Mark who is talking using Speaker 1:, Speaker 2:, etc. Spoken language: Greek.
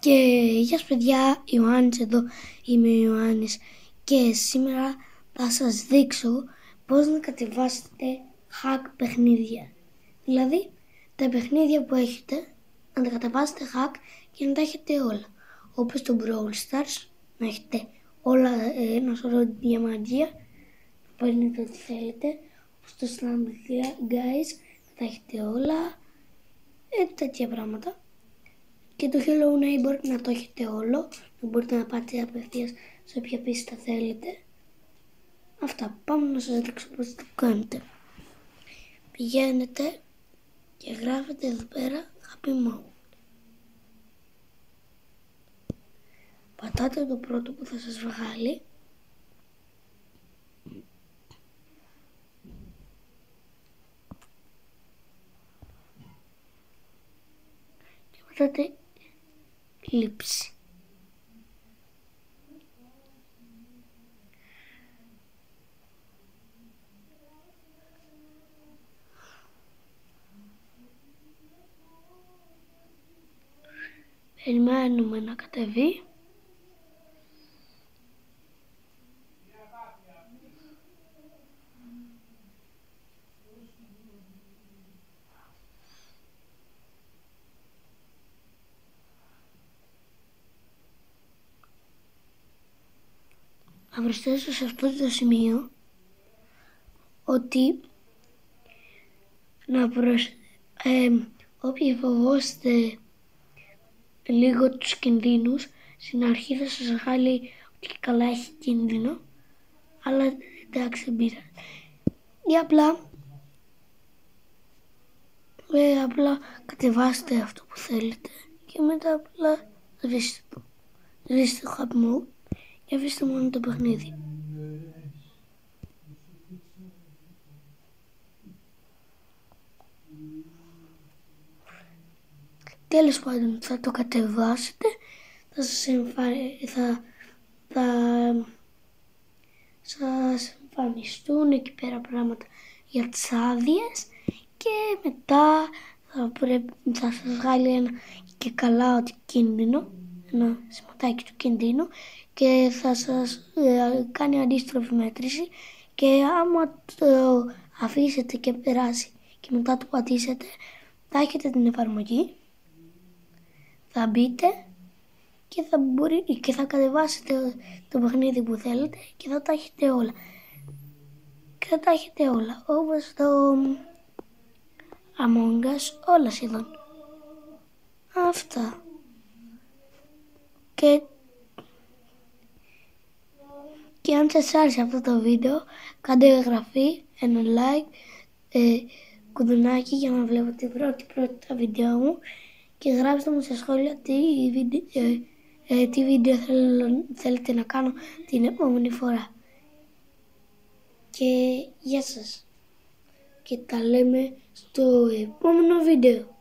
Speaker 1: Και γεια σας παιδιά, Ιωάννης εδώ, είμαι ο Ιωάννης και σήμερα θα σας δείξω πώς να κατεβάσετε hack παιχνίδια. Δηλαδή τα παιχνίδια που έχετε να τα κατεβάσετε hack και να τα έχετε όλα. Όπως το Brawl Stars, να έχετε όλα ένα σωρό διαμαντία, να παίρνετε ό,τι θέλετε. Όπως το Slam Guys, να τα έχετε όλα, τέτοια πράγματα. Και το Hello Neighbor να το έχετε όλο, να μπορείτε να πάτε απευθείας σε όποια πίστα θέλετε. Αυτά, πάμε να σας δείξω πώς το κάνετε. Πηγαίνετε και γράφετε εδώ πέρα Happy Mode. Πατάτε το πρώτο που θα σας βγάλει. Και πατάτε λήψη. Περιμένουμε να κατεβεί. Θα προσθέσω σε αυτό το σημείο ότι όποιοι φοβόστε λίγο τους κινδύνους, στην αρχή θα σας βγάλει ότι καλά έχει κίνδυνο, αλλά εντάξει δεν πειράζει. Ή απλά κατεβάστε αυτό που θέλετε και μετά απλά σβήστε το Happy Mode και αφήστε μόνο το παιχνίδι. Τέλος πάντων, θα το κατεβάσετε, θα σας εμφανιστούν εκεί πέρα πράγματα για τις άδειες και μετά θα σας βγάλει ένα και καλά ότι κίνδυνο, ένα σηματάκι του κινδύνου και θα σας κάνει αντίστροφη μέτρηση και άμα το αφήσετε και περάσει και μετά το πατήσετε, θα έχετε την εφαρμογή, θα μπείτε και θα κατεβάσετε το παιχνίδι που θέλετε και θα τα έχετε όλα. Και θα τα έχετε όλα, όπως το Among Us, όλα σχεδόν. Αυτά. Και αν σας άρεσε αυτό το βίντεο, κάντε εγγραφή, ένα like, κουδουνάκι για να βλέπετε πρώτα βίντεο μου και γράψτε μου στα σχόλια τι βίντεο θέλετε να κάνω την επόμενη φορά. Και γεια σας και τα λέμε στο επόμενο βίντεο.